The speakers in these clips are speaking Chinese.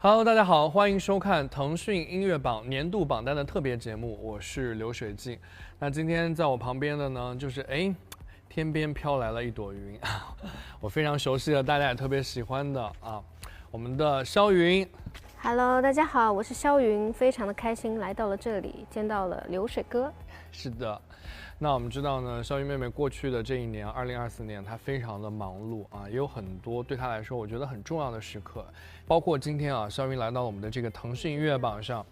Hello， 大家好，欢迎收看腾讯音乐榜年度榜单的特别节目，我是流水静。那今天在我旁边的呢，就是天边飘来了一朵云，我非常熟悉的，大家也特别喜欢的我们的肖云。Hello， 大家好，我是肖云，非常的开心来到了这里，见到了流水哥。是的，那我们知道呢，肖云妹妹过去的这一年，2024年，她非常的忙碌也有很多对她来说我觉得很重要的时刻，包括今天肖云来到了我们的这个腾讯音乐榜上，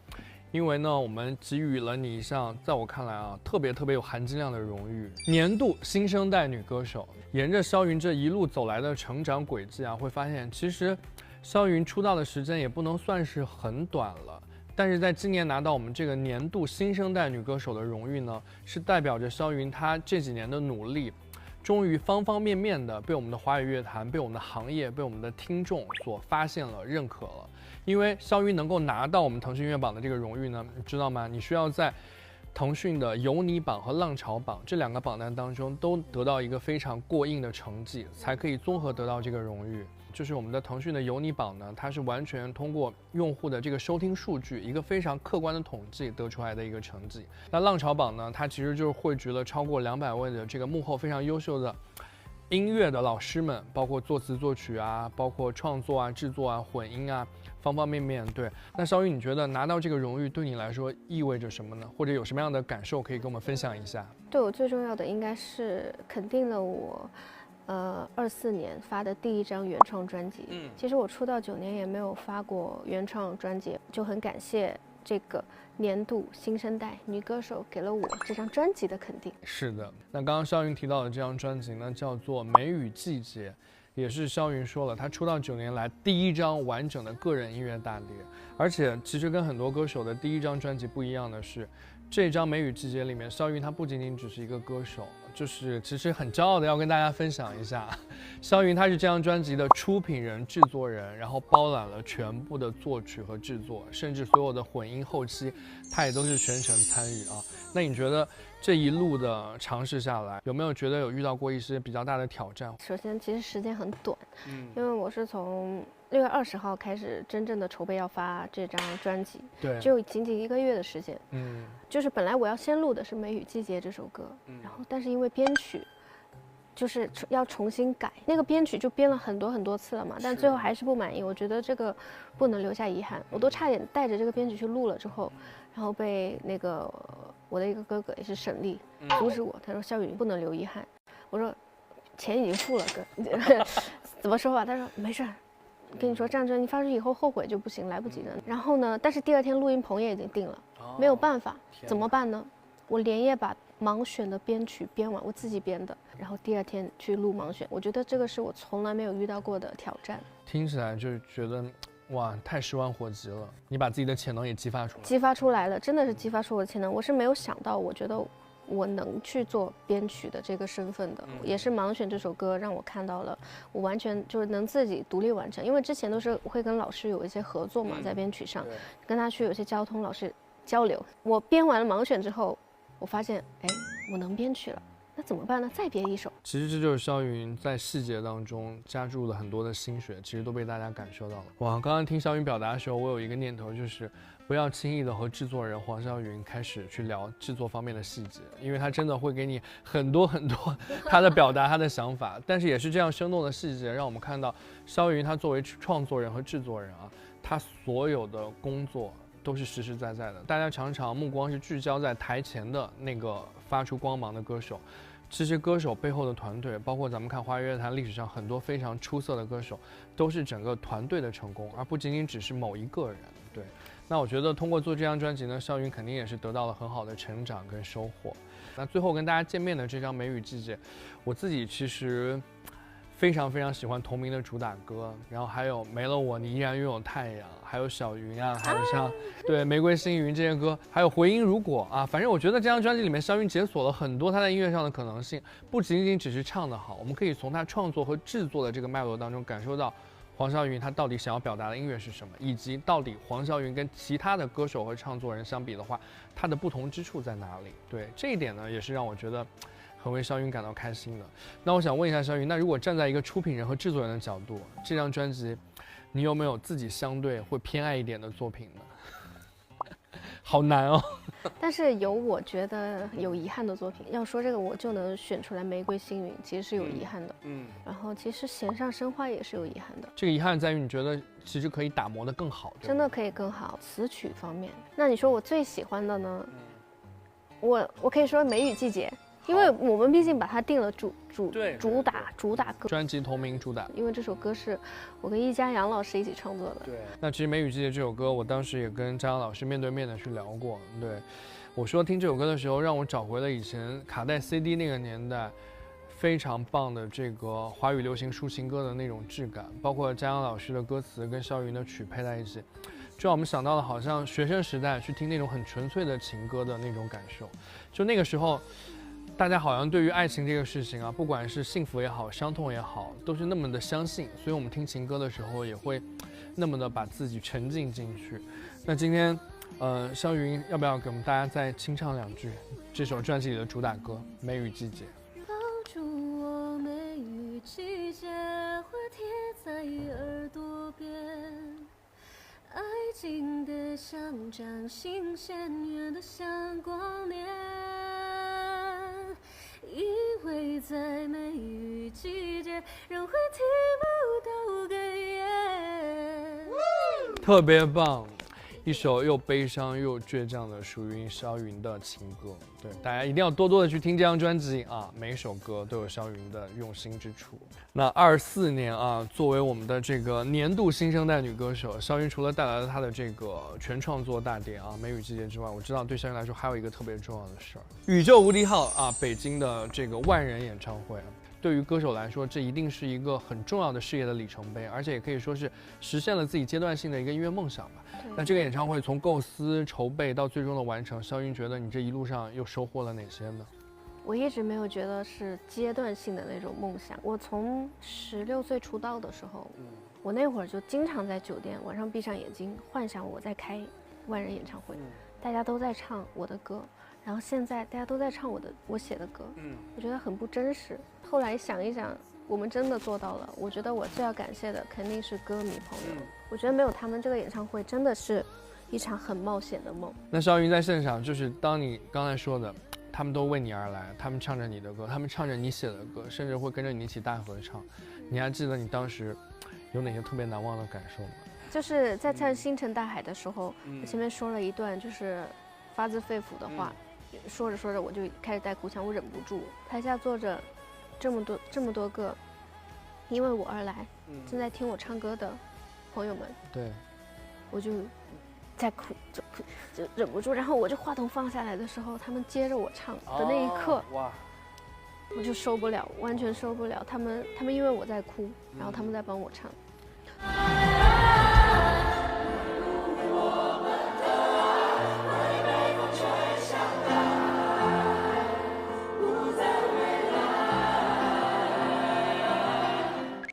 因为呢，我们给予了你一项在我看来特别有含金量的荣誉——年度新生代女歌手。沿着肖云这一路走来的成长轨迹会发现其实肖云出道的时间也不能算是很短了。但是在今年拿到我们这个年度新生代女歌手的荣誉呢，是代表着肖云她这几年的努力，终于方方面面的被我们的华语乐坛、被我们的行业、被我们的听众所发现了、认可了。因为肖云能够拿到我们腾讯音乐榜的这个荣誉呢，你知道吗？你需要在腾讯的有你榜和浪潮榜这两个榜单当中都得到一个非常过硬的成绩，才可以综合得到这个荣誉。就是我们的腾讯的有你榜呢，它是完全通过用户的这个收听数据，一个非常客观的统计得出来的一个成绩。那浪潮榜呢，它其实就是汇聚了超过200位的这个幕后非常优秀的音乐的老师们，包括作词作曲包括创作制作混音方方面面。对，那肖云，你觉得拿到这个荣誉对你来说意味着什么呢？或者有什么样的感受可以跟我们分享一下？对我最重要的应该是肯定了我24年发的第一张原创专辑。其实我出道9年也没有发过原创专辑，就很感谢这个年度新生代女歌手给了我这张专辑的肯定。是的，那刚刚肖云提到的这张专辑呢，叫做《梅雨季节》，也是肖云说了，她出道9年来第一张完整的个人音乐大碟。而且其实跟很多歌手的第一张专辑不一样的是，这张《梅雨季节》里面，肖云她不仅仅只是一个歌手，就是其实很骄傲的要跟大家分享一下，肖云她是这张专辑的出品人、制作人，然后包揽了全部的作曲和制作，甚至所有的混音后期，她也都是全程参与那你觉得这一路的尝试下来，有没有觉得有遇到过一些比较大的挑战？首先，其实时间很短，因为我是从6月20号开始真正的筹备要发这张专辑，对，只有仅仅1个月的时间。就是本来我要先录的是《梅雨季节》这首歌，然后但是因为编曲就是要重新改，那个编曲就编了很多次了嘛，但最后还是不满意。我觉得这个不能留下遗憾，我都差点带着这个编曲去录了之后，然后被那个我的一个哥哥也是沈丽阻止我，他说肖云不能留遗憾。我说钱已经付了哥，怎么说吧？他说没事。跟你说，这样专辑发出去以后后悔就不行，来不及了。然后呢，但是第2天录音棚也已经定了，没有办法，怎么办呢？我连夜把盲选的编曲编完，我自己编的，然后第2天去录盲选。我觉得这个是我从来没有遇到过的挑战。听起来就觉得哇，太10万火急了！你把自己的潜能也激发出来了，真的是激发出我的潜能。我是没有想到，我觉得我能去做编曲的这个身份的，也是盲选这首歌让我看到了我完全就是能自己独立完成。因为之前都是会跟老师有一些合作嘛，在编曲上跟他去有些交通，老师交流。我编完了盲选之后，我发现我能编曲了，那怎么办呢？再编一首。其实这就是肖云在细节当中加注了很多的心血，其实都被大家感受到了。哇，刚刚听肖云表达的时候，我有一个念头，就是不要轻易的和制作人黄肖云开始去聊制作方面的细节，因为他真的会给你很多他的表达、他的想法。但是也是这样生动的细节，让我们看到肖云他作为创作人和制作人他所有的工作都是实实在在的。大家常常目光是聚焦在台前的那个发出光芒的歌手，其实歌手背后的团队，包括咱们看华语乐坛历史上很多非常出色的歌手，都是整个团队的成功，而不仅仅只是某一个人。对，那我觉得通过做这张专辑呢，肖云肯定也是得到了很好的成长跟收获。那最后跟大家见面的这张《梅雨季节》，我自己其实非常喜欢同名的主打歌，然后还有没了我你依然拥有太阳，还有小云还有像对玫瑰星云这些歌，还有回音如果反正我觉得这张专辑里面肖云解锁了很多他在音乐上的可能性，不仅仅只是唱得好，我们可以从他创作和制作的这个脉络当中感受到黄霄云他到底想要表达的音乐是什么，以及到底黄霄云跟其他的歌手和唱作人相比的话，他的不同之处在哪里？对，这一点呢，也是让我觉得很为肖云感到开心的。那我想问一下肖云，那如果站在一个出品人和制作人的角度，这张专辑你有没有自己相对会偏爱一点的作品呢？好难哦。但是有我觉得有遗憾的作品，要说这个我就能选出来《玫瑰星云》，其实是有遗憾的。然后其实《弦上生花》也是有遗憾的。这个遗憾在于你觉得其实可以打磨得更好，真的可以更好。词曲方面，那你说我最喜欢的呢？我可以说《梅雨季节》。因为我们毕竟把它定了主打歌，专辑同名主打。因为这首歌是我跟易家扬老师一起创作的。对，那其实《梅雨季节》这首歌，我当时也跟张扬老师面对面的去聊过。对，我说听这首歌的时候，让我找回了以前卡带 CD 那个年代非常棒的这个华语流行抒情歌的那种质感，包括张扬老师的歌词跟肖云的曲配在一起，就让我们想到了好像学生时代去听那种很纯粹的情歌的那种感受。就那个时候。大家好像对于爱情这个事情啊，不管是幸福也好，伤痛也好，都是那么的相信，所以我们听情歌的时候也会那么的把自己沉浸进去。那今天，肖云要不要给我们大家再清唱2句这首专辑里的主打歌《梅雨季节》？抱住我，梅雨季节，会贴在耳朵边，爱情的像掌心线，远的像光年。因为在梅雨季节，人会听不到哽咽。特别棒，一首又悲伤又倔强的属于肖云的情歌。对，大家一定要多多的去听这张专辑啊，每一首歌都有肖云的用心之处。那24年啊，作为我们的这个年度新生代女歌手，肖云除了带来了她的这个全创作大典啊《梅雨季节》之外，我知道对肖云来说还有一个特别重要的事儿，宇宙无敌号啊，北京的这个万人演唱会。对于歌手来说，这一定是一个很重要的事业的里程碑，而且也可以说是实现了自己阶段性的一个音乐梦想吧。那这个演唱会从构思、筹备到最终的完成，肖云觉得你这一路上又收获了哪些呢？我一直没有觉得是阶段性的那种梦想。我从16岁出道的时候，我那会儿就经常在酒店晚上闭上眼睛，幻想我在开万人演唱会，大家都在唱我的歌。然后现在大家都在唱我写的歌，我觉得很不真实。后来想一想，我们真的做到了。我觉得我最要感谢的肯定是歌迷朋友。我觉得没有他们，这个演唱会真的是一场很冒险的梦。那肖云在现场，就是当你刚才说的，他们都为你而来，他们唱着你的歌，他们唱着你写的歌，甚至会跟着你一起大合唱。你还记得你当时有哪些特别难忘的感受吗？就是在唱《星辰大海》的时候，我前面说了一段就是发自肺腑的话。说着说着我就开始带哭腔，我忍不住。台下坐着这么多个因为我而来正在听我唱歌的朋友们，对，我就在哭，就忍不住。然后我就话筒放下来的时候，他们接着我唱的那一刻，哇，我就受不了，完全受不了。他们因为我在哭，然后他们在帮我唱。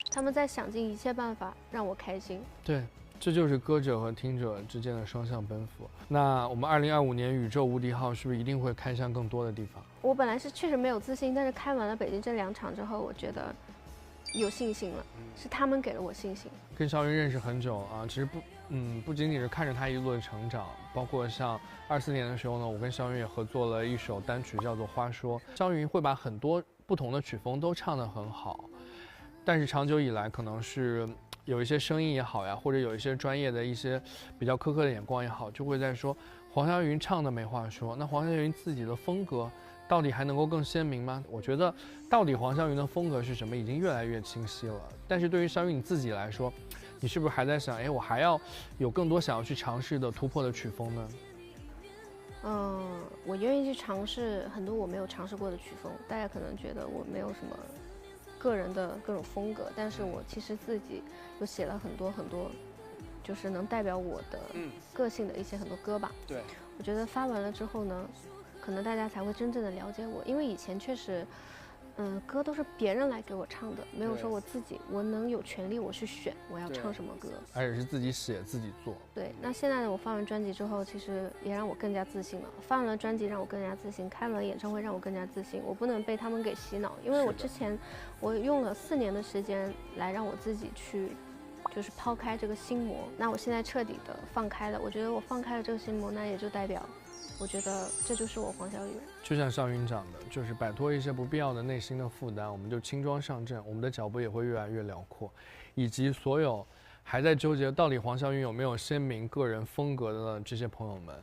他们在想尽一切办法让我开心。对，这就是歌者和听者之间的双向奔赴。那我们2025年宇宙无敌号是不是一定会开向更多的地方？我本来是确实没有自信，但是开完了北京这2场之后，我觉得有信心了，是他们给了我信心。跟肖云认识很久啊，其实不仅仅是看着他一路的成长，包括像24年的时候呢，我跟肖云也合作了一首单曲叫做《花说》。肖云会把很多不同的曲风都唱得很好。但是长久以来，可能是有一些声音也好呀，或者有一些专业的一些比较苛刻的眼光也好，就会在说黄霄云唱的没话说。那黄霄云自己的风格到底还能够更鲜明吗？我觉得到底黄霄云的风格是什么，已经越来越清晰了。但是对于肖云你自己来说，你是不是还在想，我还要有更多想要去尝试的突破的曲风呢？我愿意去尝试很多我没有尝试过的曲风。大家可能觉得我没有什么个人的各种风格，但是我其实自己又写了很多，就是能代表我的个性的一些很多歌吧。对，我觉得发完了之后呢，可能大家才会真正的了解我，因为以前确实，歌都是别人来给我唱的，没有说我自己，我能有权利我去选我要唱什么歌，而且是自己写自己做。对，那现在呢，我发完专辑之后，其实也让我更加自信了。发完了专辑让我更加自信，开完了演唱会让我更加自信。我不能被他们给洗脑，因为我之前我用了4年的时间来让我自己去就是抛开这个心魔。那我现在彻底的放开了，我觉得我放开了这个心魔，那也就代表，我觉得这就是我黄小雨。就像邵云讲的，就是摆脱一些不必要的内心的负担，我们就轻装上阵，我们的脚步也会越来越辽阔。以及所有还在纠结到底黄小云有没有鲜明个人风格的这些朋友们，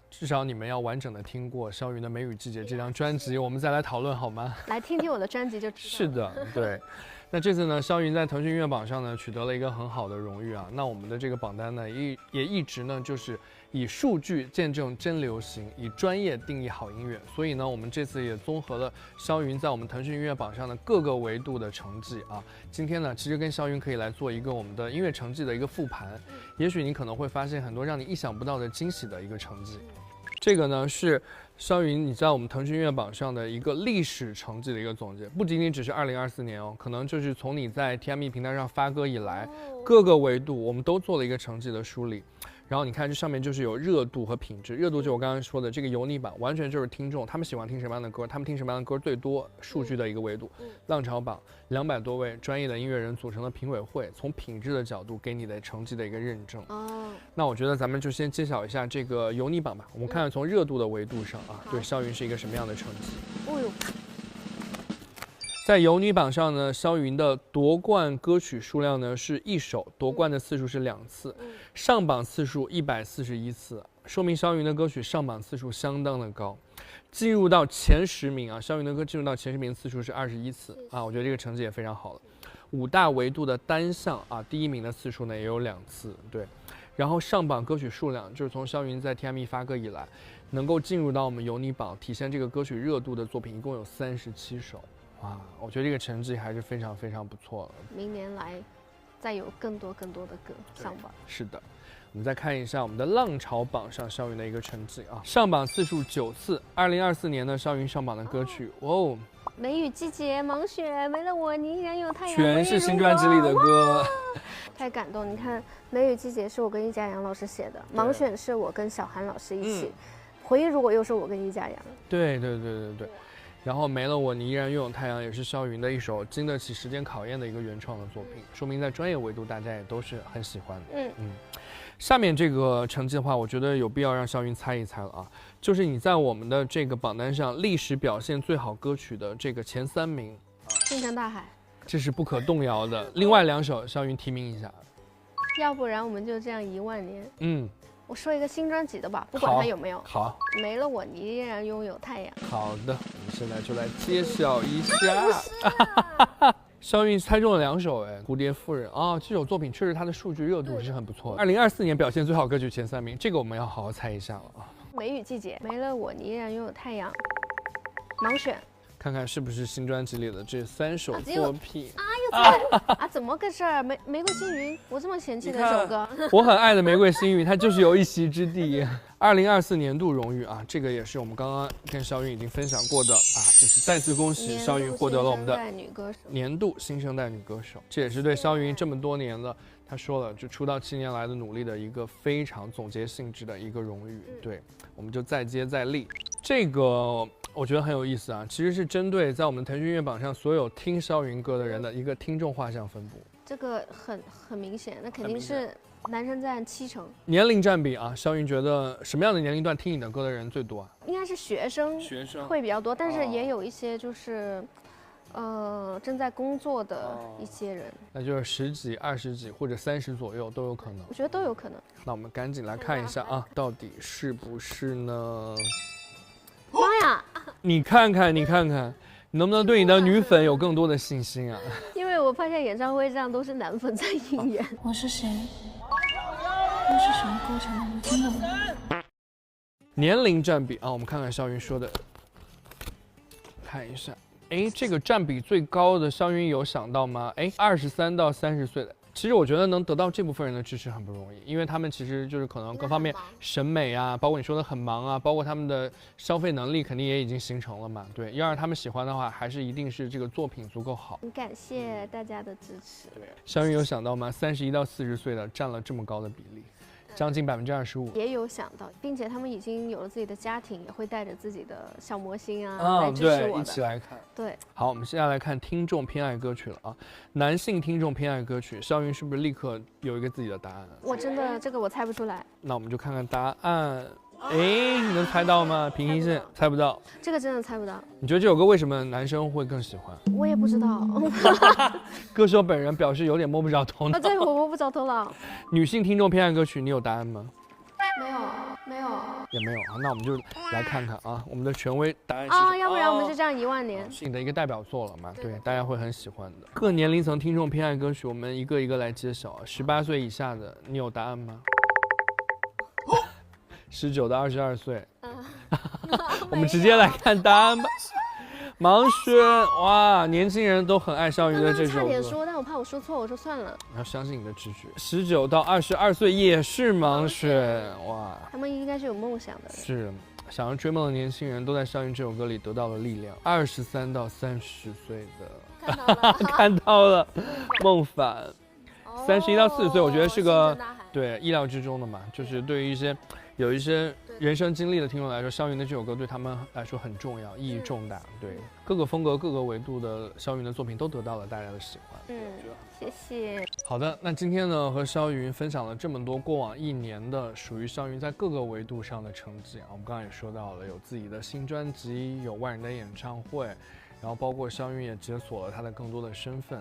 至少你们要完整的听过肖云的《梅雨季节》这张专辑，我们再来讨论好吗？来听听我的专辑就知道。是的，对。那这次呢，肖云在腾讯音乐榜上呢取得了一个很好的荣誉啊。那我们的这个榜单呢，也一直呢就是以数据见证真流行，以专业定义好音乐。所以呢，我们这次也综合了肖云在我们腾讯音乐榜上的各个维度的成绩啊。今天呢，其实跟肖云可以来做一个我们的音乐成绩的一个复盘。也许你可能会发现很多让你意想不到的惊喜的一个成绩。这个呢是肖云你在我们腾讯音乐榜上的一个历史成绩的一个总结，不仅仅只是2024年哦，可能就是从你在 TME 平台上发歌以来，各个维度我们都做了一个成绩的梳理。然后你看这上面就是有热度和品质，热度就我刚刚说的这个油腻榜，完全就是听众他们喜欢听什么样的歌，他们听什么样的歌最多，数据的一个维度。浪潮榜200多位专业的音乐人组成的评委会，从品质的角度给你的成绩的一个认证。那我觉得咱们就先揭晓一下这个油腻榜吧，我们看看从热度的维度上啊，对肖云是一个什么样的成绩。在油腻榜上呢，肖云的夺冠歌曲数量呢是1首，夺冠的次数是2次，上榜次数141次，说明肖云的歌曲上榜次数相当的高。进入到前10名啊，肖云的歌进入到前10名次数是21次啊，我觉得这个成绩也非常好了。5大维度的单项啊，第1名的次数呢也有2次，对。然后上榜歌曲数量，就是从肖云在 TME 发歌以来，能够进入到我们油腻榜体现这个歌曲热度的作品，一共有37首。哇，我觉得这个成绩还是非常非常不错了。明年来，再有更多的歌上榜。是的，我们再看一下我们的浪潮榜上肖云的一个成绩啊，上榜次数9次。2024年呢，肖云上榜的歌曲，梅雨季节、盲雪、没了我你依然有太阳，全是新专辑里的歌，太感动。你看，梅雨季节是我跟易家扬老师写的，盲选是我跟小韩老师一起，回忆如果又是我跟易家扬。对。然后没了我你依然拥有太阳也是肖云的一首经得起时间考验的一个原创的作品，说明在专业维度大家也都是很喜欢的。下面这个成绩的话，我觉得有必要让肖云猜一猜了啊，就是你在我们的这个榜单上历史表现最好歌曲的这个前3名，星辰大海，这是不可动摇的。另外2首肖云提名一下，要不然我们就这样10000年。我说一个新专辑的吧，不管它有没有。好，没了我你依然拥有太阳。好的，我们现在就来揭晓一下。肖云猜中了2首，蝴蝶夫人啊，这首作品确实它的数据热度是很不错的。2024年表现最好歌曲前3名，这个我们要好好猜一下了啊。梅雨季节，没了我你依然拥有太阳，盲选。看看是不是新专辑里的这3首作品怎么个事儿？玫瑰星云，我这么嫌弃的一首歌。我很爱的玫瑰星云，它就是有一席之地。2024年度荣誉啊，这个也是我们刚刚跟肖云已经分享过的啊，就是再次恭喜肖云获得了我们的年度新生代女歌手，这也是对肖云这么多年了，他说了，就出道7年来的努力的一个非常总结性质的一个荣誉。对，我们就再接再厉。这个我觉得很有意思啊，其实是针对在我们腾讯音乐榜上所有听肖云歌的人的一个听众画像分布。这个很明显，那肯定是男生占70%。年龄占比啊，肖云觉得什么样的年龄段听你的歌的人最多啊？应该是学生会比较多，但是也有一些就是正在工作的一些人，那就是10几、20几或者30左右都有可能。我觉得都有可能。那我们赶紧来看一下啊，到底是不是呢？妈呀！你看看，你能不能对你的女粉有更多的信心啊？因为我发现演唱会上都是男粉在应援。我是谁？又是什么构成的？我听不懂。年龄占比啊，我们看看肖云说的，看一下。这个占比最高的肖云有想到吗？23到30岁的。其实我觉得能得到这部分人的支持很不容易，因为他们其实就是可能各方面审美啊，包括你说的很忙啊，包括他们的消费能力肯定也已经形成了嘛。对，要让他们喜欢的话，还是一定是这个作品足够好。很感谢大家的支持。对，肖云有想到吗？31到40岁的占了这么高的比例，将近25%。也有想到，并且他们已经有了自己的家庭，也会带着自己的小模型啊来支持我的。对，一起来看。对，好，我们现在来看听众偏爱歌曲了啊。男性听众偏爱歌曲，肖云是不是立刻有一个自己的答案？我真的这个我猜不出来。那我们就看看答案。哎，你能猜到吗？平行线猜不到，这个真的猜不到。你觉得这首歌为什么男生会更喜欢？我也不知道。歌手本人表示有点摸不着头脑。对，我摸不着头脑。女性听众偏爱歌曲，你有答案吗？没有，也没有啊。那我们就来看看啊，我们的权威答案是要不然我们就这样10000年。是你的一个代表作了嘛？对，大家会很喜欢的。各年龄层听众偏爱歌曲，我们一个一个来揭晓。18岁以下的，你有答案吗？19到22岁，我们直接来看答案吧。盲轩，哇，年轻人都很爱肖云的这首歌。差点说，但我怕我说错，我说算了。你要相信你的直觉。19到22岁也是盲选，哇，他们应该是有梦想的。是，想要追梦的年轻人都在肖云这首歌里得到了力量。23到30岁的，看到了，孟凡。31到40岁，我觉得是个对意料之中的嘛，就是对于有一些人生经历的听众来说，肖云的这首歌对他们来说很重要，意义重大。对，各个风格、各个维度的肖云的作品都得到了大家的喜欢。谢谢。好的，那今天呢和肖云分享了这么多过往1年的属于肖云在各个维度上的成绩啊，我们刚刚也说到了，有自己的新专辑，有万人的演唱会，然后包括肖云也解锁了他的更多的身份。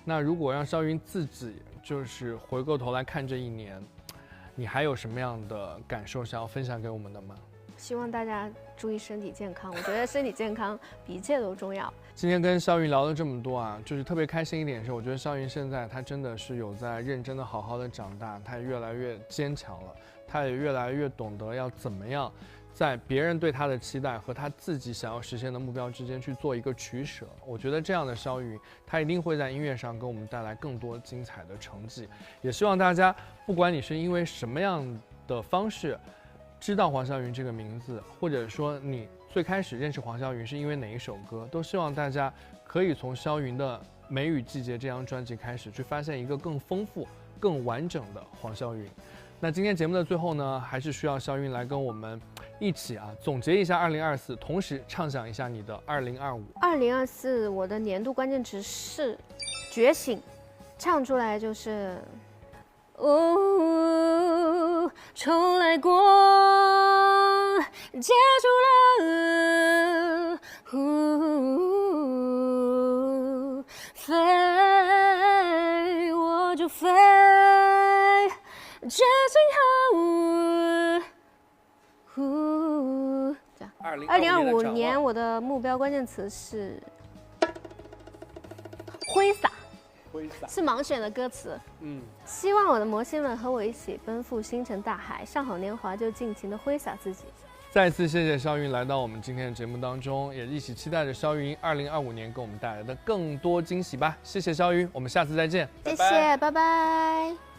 那如果让肖云自己就是回过头来看这1年，你还有什么样的感受想要分享给我们的吗？希望大家注意身体健康，我觉得身体健康比一切都重要。今天跟肖云聊了这么多啊，就是特别开心一点是，我觉得肖云现在他真的是有在认真的好好的长大，他也越来越坚强了，他也越来越懂得要怎么样在别人对他的期待和他自己想要实现的目标之间去做一个取舍。我觉得这样的肖云，他一定会在音乐上给我们带来更多精彩的成绩。也希望大家，不管你是因为什么样的方式知道黄霄云这个名字，或者说你最开始认识黄霄云是因为哪一首歌，都希望大家可以从肖云的《梅雨季节》这张专辑开始，去发现一个更丰富、更完整的黄霄云。那今天节目的最后呢，还是需要肖云来跟我们一起总结一下2024，同时畅想一下你的2025。2024我的年度关键词是觉醒，唱出来就是重来过，结束了，飞我就飞，觉醒后，2025年我的目标关键词是挥洒，是盲选的歌词。希望我的魔星们和我一起奔赴星辰大海，上好年华就尽情的挥洒自己。再次谢谢肖云来到我们今天的节目当中，也一起期待着肖云2025年给我们带来的更多惊喜吧。谢谢肖云，我们下次再见。谢谢，拜拜。